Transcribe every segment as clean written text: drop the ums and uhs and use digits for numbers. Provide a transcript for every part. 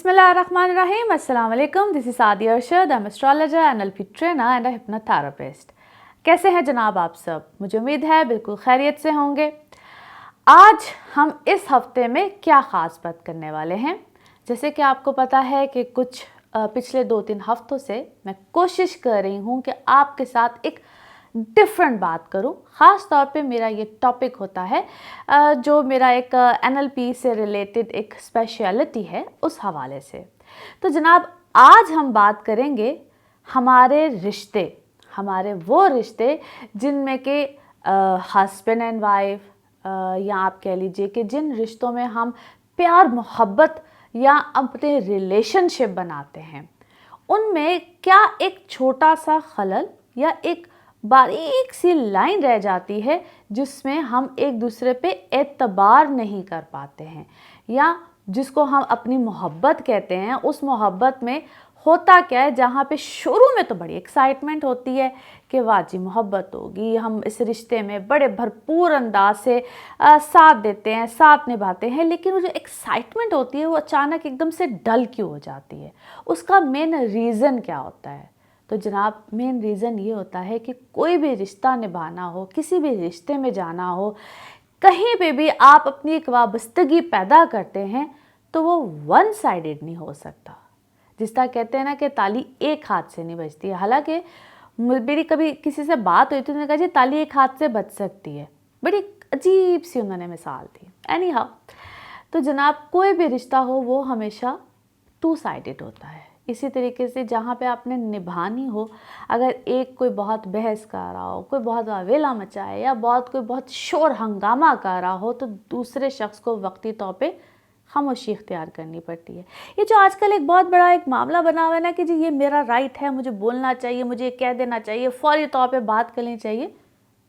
Bismillahirrahmanirrahim. Assalamu alaikum. This is Sadia Arshad. I'm astrologer, NLP trainer and a hypnotherapist. कैसे हैं जनाब आप सब? मुझे उम्मीद है बिल्कुल खैरियत से होंगे। आज हम इस हफ्ते में क्या ख़ास बात करने वाले हैं। जैसे कि आपको पता है कि कुछ पिछले 2-3 हफ्तों से मैं कोशिश कर रही हूँ कि आपके साथ एक डिफरेंट बात करूं। ख़ास तौर पे मेरा ये टॉपिक होता है जो मेरा एक NLP से रिलेटेड एक स्पेशलिटी है उस हवाले से। तो जनाब आज हम बात करेंगे हमारे रिश्ते, हमारे वो रिश्ते जिनमें के हस्बैंड एंड वाइफ या आप कह लीजिए कि जिन रिश्तों में हम प्यार मोहब्बत या अपने रिलेशनशिप बनाते हैं, उनमें क्या एक छोटा सा खलल या एक बारीक सी लाइन रह जाती है जिसमें हम एक दूसरे पे एतबार नहीं कर पाते हैं, या जिसको हम अपनी मोहब्बत कहते हैं। उस मोहब्बत में होता क्या है, जहाँ पे शुरू में तो बड़ी एक्साइटमेंट होती है कि वाह जी मोहब्बत होगी, हम इस रिश्ते में बड़े भरपूर अंदाज से साथ देते हैं, साथ निभाते हैं, लेकिन वो जो एक्साइटमेंट होती है वो अचानक एकदम से डल क्यों हो जाती है? उसका मेन रीज़न क्या होता है? तो जनाब मेन रीज़न ये होता है कि कोई भी रिश्ता निभाना हो, किसी भी रिश्ते में जाना हो, कहीं पे भी आप अपनी एक वाबस्तगी पैदा करते हैं तो वो वन साइडेड नहीं हो सकता। जिस तरह कहते हैं ना कि ताली एक हाथ से नहीं बजती है। हालांकि मेरी कभी किसी से बात हुई तो उन्होंने कहा जी ताली एक हाथ से बज सकती है। बड़ी अजीब सी उन्होंने मिसाल थी। एनी हाउ, तो जनाब कोई भी रिश्ता हो वो हमेशा 2 साइडेड होता है। इसी तरीके से जहाँ पे आपने निभानी हो, अगर एक कोई बहुत बहस कर रहा हो, कोई बहुत वावेला मचाए या कोई बहुत शोर हंगामा कर रहा हो, तो दूसरे शख्स को वक्ती तौर पे खामोशी इख्तियार करनी पड़ती है। ये जो आजकल एक बहुत बड़ा एक मामला बना हुआ है ना कि जी ये मेरा राइट है, मुझे बोलना चाहिए, मुझे कह देना चाहिए, फौरी तौर पे बात करनी चाहिए,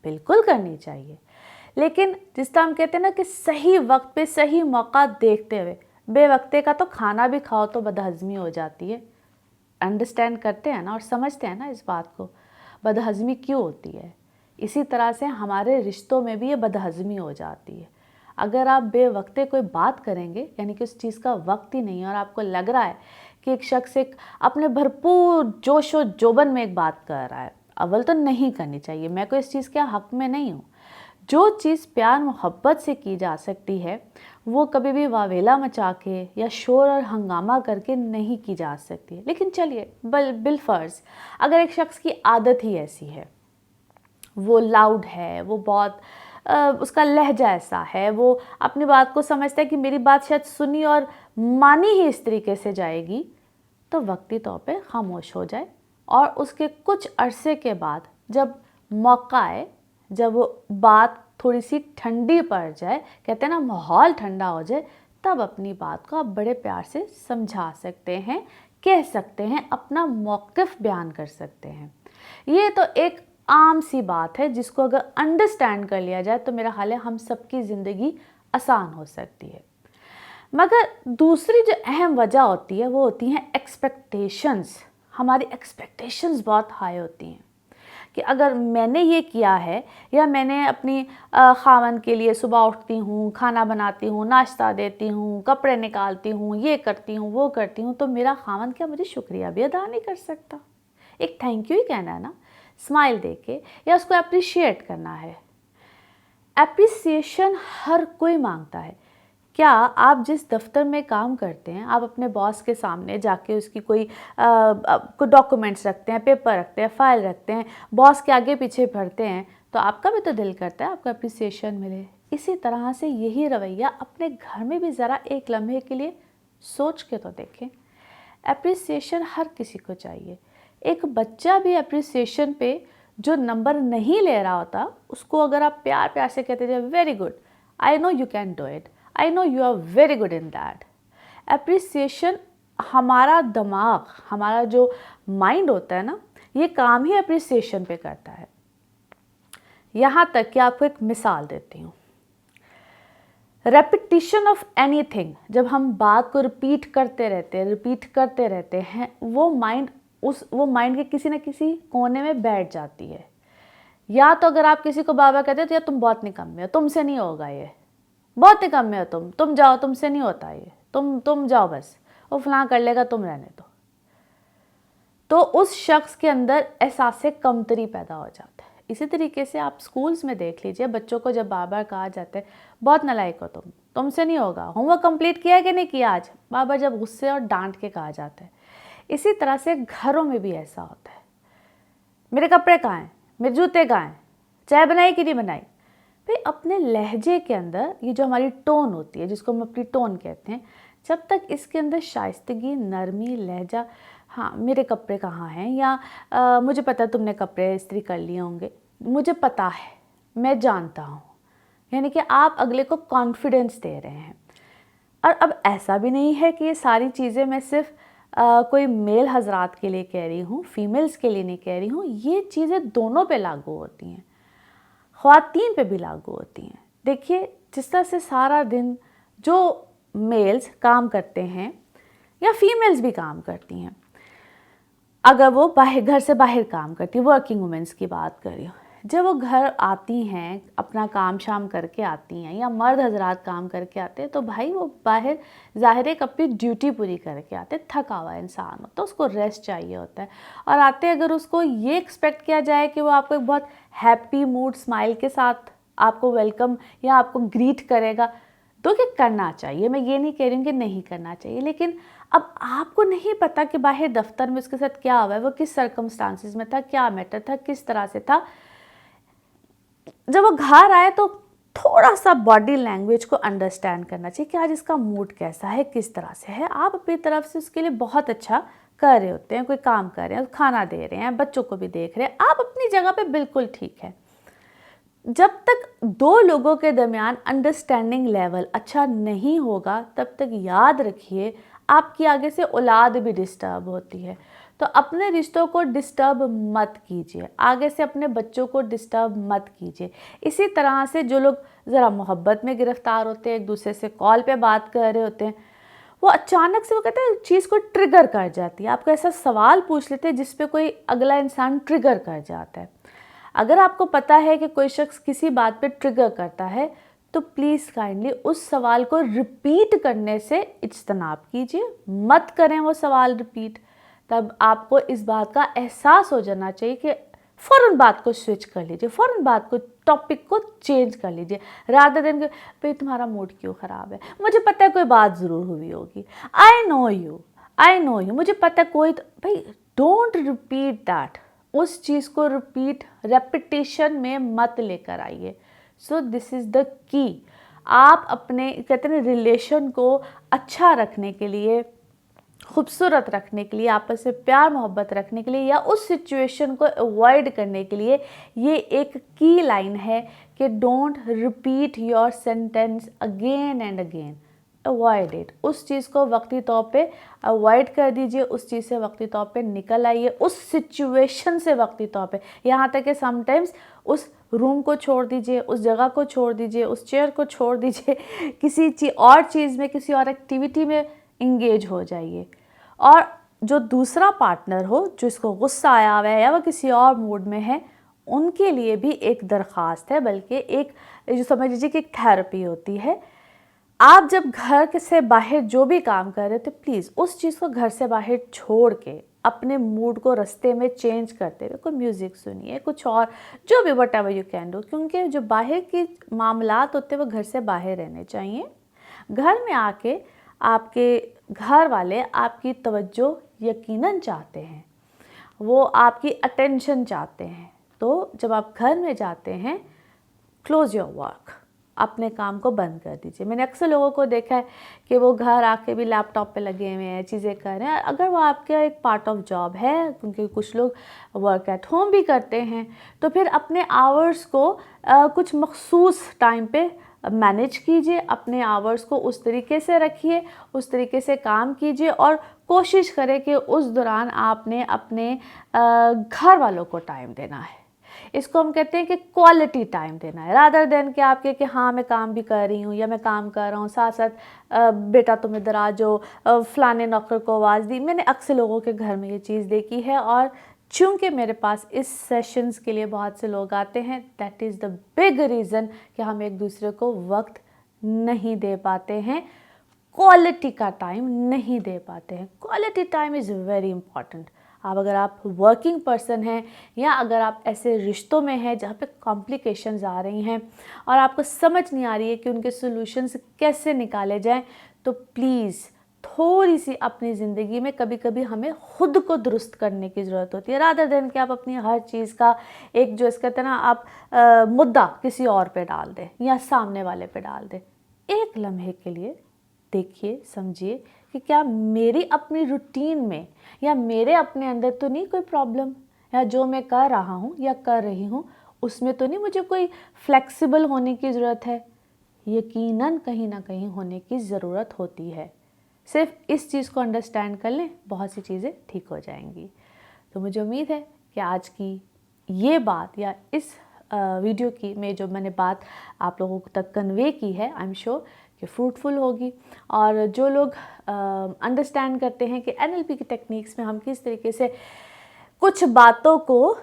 बिल्कुल करनी चाहिए, लेकिन जिस तरह हम कहते हैं ना कि सही वक्त पे सही मौका देखते हुए। बेवक्ते का तो खाना भी खाओ तो बदहज़मी हो जाती है। अंडरस्टैंड करते हैं ना और समझते हैं ना इस बात को, बदहज़मी क्यों होती है। इसी तरह से हमारे रिश्तों में भी ये बदहज़मी हो जाती है। अगर आप बेवक्ते कोई बात करेंगे, यानी कि उस चीज़ का वक्त ही नहीं है, और आपको लग रहा है कि एक शख्स एक अपने भरपूर जोश व जोबन में एक बात कर रहा है, अव्वल तो नहीं करनी चाहिए। मैं कोई इस चीज़ के हक़ में नहीं हूँ। जो चीज़ प्यार मोहब्बत से की जा सकती है वो कभी भी वावेला मचा के या शोर और हंगामा करके नहीं की जा सकती। लेकिन चलिए बिलफ़र्ज़ अगर एक शख्स की आदत ही ऐसी है, वो लाउड है, वो बहुत उसका लहजा ऐसा है, वो अपनी बात को समझता है कि मेरी बात शायद सुनी और मानी ही इस तरीके से जाएगी, तो वक्ती तौर पे खामोश हो जाए और उसके कुछ अरसे के बाद जब मौका आए, जब वो बात थोड़ी सी ठंडी पड़ जाए, कहते हैं ना माहौल ठंडा हो जाए, तब अपनी बात को आप बड़े प्यार से समझा सकते हैं, कह सकते हैं, अपना मौक़िफ़ बयान कर सकते हैं। ये तो एक आम सी बात है जिसको अगर अंडरस्टैंड कर लिया जाए तो मेरा ख्याल है हम सबकी ज़िंदगी आसान हो सकती है। मगर दूसरी जो अहम वजह होती है वो होती हैं एक्सपेक्टेशंस। हमारी एक्सपेक्टेशंस बहुत हाई होती हैं कि अगर मैंने ये किया है, या मैंने अपनी खावन के लिए सुबह उठती हूँ, खाना बनाती हूँ, नाश्ता देती हूँ, कपड़े निकालती हूँ, ये करती हूँ, वो करती हूँ, तो मेरा खावन क्या मुझे शुक्रिया भी अदा नहीं कर सकता? एक थैंक यू ही कहना है ना, स्माइल दे के, या उसको अप्रिशिएट करना है। अप्रिसिएशन हर कोई मांगता है। क्या आप जिस दफ्तर में काम करते हैं, आप अपने बॉस के सामने जाके उसकी कोई डॉक्यूमेंट्स रखते हैं, पेपर रखते हैं, फाइल रखते हैं, बॉस के आगे पीछे पढ़ते हैं, तो आपका भी तो दिल करता है आपको अप्रिसिएशन मिले। इसी तरह से यही रवैया अपने घर में भी ज़रा एक लम्हे के लिए सोच के तो देखें। अप्रिसिएशन हर किसी को चाहिए। एक बच्चा भी अप्रिसिएशन पे जो नंबर नहीं ले रहा होता, उसको अगर आप प्यार प्यार से कहते थे very good, I know you can do it, I know you are very good in that. Appreciation, हमारा दिमाग, हमारा जो माइंड होता है ना, ये काम ही अप्रिसिएशन पे करता है। यहाँ तक कि आपको एक मिसाल देती हूँ। रेपिटिशन ऑफ एनीथिंग, जब हम बात को रिपीट करते रहते हैं, वो माइंड के किसी न किसी कोने में बैठ जाती है। या तो अगर आप किसी को बार बार कहते हो तो यार तुम बहुत निकम्मे हो, तुमसे नहीं होगा ये, बहुत निकम्मे हो तुम जाओ, तुमसे नहीं होता ये, तुम जाओ बस, वो फलां कर लेगा, तुम रहने दो। तो उस शख्स के अंदर एहसास कमतरी पैदा हो जाता है। इसी तरीके से आप स्कूल्स में देख लीजिए, बच्चों को जब बार बार कहा जाता है बहुत नालायक हो तुम, तुमसे नहीं होगा, होमवर्क कंप्लीट किया है कि नहीं किया आज, बार बार जब गुस्से और डांट के कहा जाता है। इसी तरह से घरों में भी ऐसा होता है, मेरे कपड़े कहाँ हैं, मेरे जूते कहाँ हैं, चाय बनाई कि नहीं बनाई। भाई अपने लहजे के अंदर ये जो हमारी टोन होती है, जिसको हम अपनी टोन कहते हैं, जब तक इसके अंदर शाइस्तगी, नरमी, लहजा, हाँ मेरे कपड़े कहाँ हैं, या मुझे पता तुमने कपड़े इस्त्री कर लिए होंगे, मुझे पता है, मैं जानता हूँ, यानी कि आप अगले को कॉन्फिडेंस दे रहे हैं। और अब ऐसा भी नहीं है कि ये सारी चीज़ें मैं सिर्फ कोई मेल हजरात के लिए कह रही हूँ, फीमेल्स के लिए नहीं कह रही हूँ, ये चीज़ें दोनों पे लागू होती हैं, ख़वातीन पे भी लागू होती हैं। देखिए जिस तरह से सारा दिन जो मेल्स काम करते हैं या फीमेल्स भी काम करती हैं, अगर वो घर से बाहर काम करती है, वर्किंग वुमेंस की बात कर रही हूँ, जब वो घर आती हैं, अपना काम शाम करके आती हैं, या मर्द हजरात काम करके आते हैं, तो भाई वो बाहर ज़ाहिर है अपनी ड्यूटी पूरी करके आते हैं, थका हुआ इंसान होता है, उसको रेस्ट चाहिए होता है। और आते अगर उसको ये एक्सपेक्ट किया जाए कि वो आपको एक बहुत हैप्पी मूड स्माइल के साथ आपको वेलकम या आपको ग्रीट करेगा, तो क्या करना चाहिए, मैं ये नहीं कह रही हूँ कि नहीं करना चाहिए, लेकिन अब आपको नहीं पता कि बाहर दफ्तर में उसके साथ क्या हुआ है, वो किस सर्कमस्टांसिस में था, क्या मैटर था, किस तरह से था। जब वो घर आए तो थोड़ा सा बॉडी लैंग्वेज को अंडरस्टैंड करना चाहिए कि आज इसका मूड कैसा है, किस तरह से है। आप अपनी तरफ से उसके लिए बहुत अच्छा कर रहे होते हैं, कोई काम कर रहे हैं, खाना दे रहे हैं, बच्चों को भी देख रहे हैं, आप अपनी जगह पे बिल्कुल ठीक है। जब तक दो लोगों के दरमियान अंडरस्टैंडिंग लेवल अच्छा नहीं होगा, तब तक याद रखिए आपकी आगे से औलाद भी डिस्टर्ब होती है। तो अपने रिश्तों को डिस्टर्ब मत कीजिए, आगे से अपने बच्चों को डिस्टर्ब मत कीजिए। इसी तरह से जो लोग ज़रा मोहब्बत में गिरफ्तार होते हैं, एक दूसरे से कॉल पे बात कर रहे होते हैं, वो अचानक से वो कहते हैं चीज़ को ट्रिगर कर जाती है, आपको ऐसा सवाल पूछ लेते हैं जिस पे कोई अगला इंसान ट्रिगर कर जाता है। अगर आपको पता है कि कोई शख्स किसी बात पे ट्रिगर करता है, तो प्लीज़ काइंडली उस सवाल को रिपीट करने से इज्तनाब कीजिए, मत करें वो सवाल रिपीट। तब आपको इस बात का एहसास हो जाना चाहिए कि फ़ौरन बात को स्विच कर लीजिए, फ़ौरन बात को, टॉपिक को चेंज कर लीजिए, रादर देन कि भाई तुम्हारा मूड क्यों ख़राब है, मुझे पता है कोई बात ज़रूर हुई होगी, आई नो यू, मुझे पता है कोई, भाई डोंट रिपीट दैट, उस चीज़ को रेपिटेशन में मत लेकर आइए। So this is the key. आप अपने कहते हैं रिलेशन को अच्छा रखने के लिए, खूबसूरत रखने के लिए, आपस में प्यार मोहब्बत रखने के लिए, या उस सिचुएशन को अवॉइड करने के लिए, ये एक की लाइन है कि don't repeat your sentence again and again, avoid it. उस चीज़ को वक्ती तौर पे अवॉइड कर दीजिए, उस चीज़ से वक्ती तौर पे निकल आइए, उस सिचुएशन से वक्ती तौर पे, यहाँ तक कि समटाइम्स उस रूम को छोड़ दीजिए, उस जगह को छोड़ दीजिए, उस चेयर को छोड़ दीजिए, किसी और चीज़ में, किसी और एक्टिविटी में इंगेज हो जाइए। और जो दूसरा पार्टनर हो, जो इसको गुस्सा आया हुआ है या वह किसी और मूड में है, उनके लिए भी एक दरख्वास्त है, बल्कि एक जो समझ लीजिए कि एक थेरेपी होती है। आप जब घर से बाहर जो भी काम कर रहे हो, तो प्लीज़ उस चीज़ को घर से बाहर छोड़ के अपने मूड को रास्ते में चेंज करते हुए कोई म्यूज़िक सुनिए, कुछ और, जो भी what ever you can do, क्योंकि जो बाहर के मामलात होते हैं वो घर से बाहर रहने चाहिए। घर में आके आपके घर वाले आपकी तवज्जो यकीनन चाहते हैं, वो आपकी अटेंशन चाहते हैं। तो जब आप घर में जाते हैं, क्लोज योर वर्क, अपने काम को बंद कर दीजिए। मैंने अक्सर लोगों को देखा है कि वो घर आके भी लैपटॉप पे लगे हुए हैं, चीज़ें कर रहे हैं। अगर वो आपका एक पार्ट ऑफ जॉब है, क्योंकि कुछ लोग वर्क एट होम भी करते हैं, तो फिर अपने आवर्स को कुछ मखसूस टाइम पे मैनेज कीजिए, अपने आवर्स को उस तरीके से रखिए, उस तरीके से काम कीजिए, और कोशिश करें कि उस दौरान आपने अपने घर वालों को टाइम देना है। इसको हम कहते हैं कि क्वालिटी टाइम देना है, रादर देन कि आपके कि हाँ मैं काम भी कर रही हूँ या मैं काम कर रहा हूँ, साथ साथ बेटा तुम इधर आ जाओ, फलाने नौकर को आवाज़ दी। मैंने अक्सर लोगों के घर में ये चीज़ देखी है, और चूँकि मेरे पास इस सेशंस के लिए बहुत से लोग आते हैं, that is the big reason कि हम एक दूसरे को वक्त नहीं दे पाते हैं। क्वालिटी का टाइम नहीं दे पाते हैं। Quality time is very important. अगर आप वर्किंग पर्सन हैं या अगर आप ऐसे रिश्तों में हैं जहाँ पे कॉम्प्लिकेशंस आ रही हैं और आपको समझ नहीं आ रही है कि उनके सॉल्यूशंस कैसे निकाले जाएं, तो प्लीज़ थोड़ी सी अपनी ज़िंदगी में कभी कभी हमें खुद को दुरुस्त करने की ज़रूरत होती है, रादर देन कि आप अपनी हर चीज़ का एक जो इसका कहते हैं ना आप मुद्दा किसी और पे डाल दें या सामने वाले पे डाल दें। एक लम्हे के लिए देखिए, समझिए कि क्या मेरी अपनी रूटीन में या मेरे अपने अंदर तो नहीं कोई प्रॉब्लम, या जो मैं कर रहा हूँ या कर रही हूँ उसमें तो नहीं मुझे कोई फ्लेक्सिबल होने की ज़रूरत है। यकीनन कहीं ना कहीं होने की ज़रूरत होती है। सिर्फ इस चीज़ को अंडरस्टैंड कर लें, बहुत सी चीज़ें ठीक हो जाएंगी। तो मुझे उम्मीद है कि आज की ये बात या इस वीडियो की में जो मैंने बात आप लोगों तक कन्वे की है, आई एम श्योर कि फ्रूटफुल होगी। और जो लोग अंडरस्टैंड करते हैं कि एनएलपी की टेक्निक्स में हम किस तरीके से कुछ बातों को,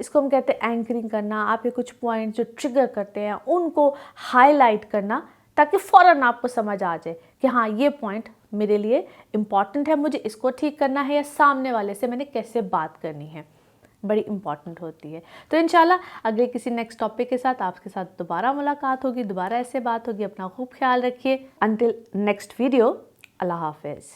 इसको हम कहते हैं एंकरिंग करना, आप ये कुछ पॉइंट जो ट्रिगर करते हैं उनको हाईलाइट करना, ताकि फ़ौरन आपको समझ आ जाए कि हाँ ये पॉइंट मेरे लिए इम्पॉर्टेंट है, मुझे इसको ठीक करना है या सामने वाले से मैंने कैसे बात करनी है, बड़ी इंपॉर्टेंट होती है। तो इंशाल्लाह अगले किसी नेक्स्ट टॉपिक के साथ आपके साथ दोबारा मुलाकात होगी, दोबारा ऐसे बात होगी। अपना खूब ख्याल रखिए। अंटिल नेक्स्ट वीडियो, अल्लाह हाफिज़।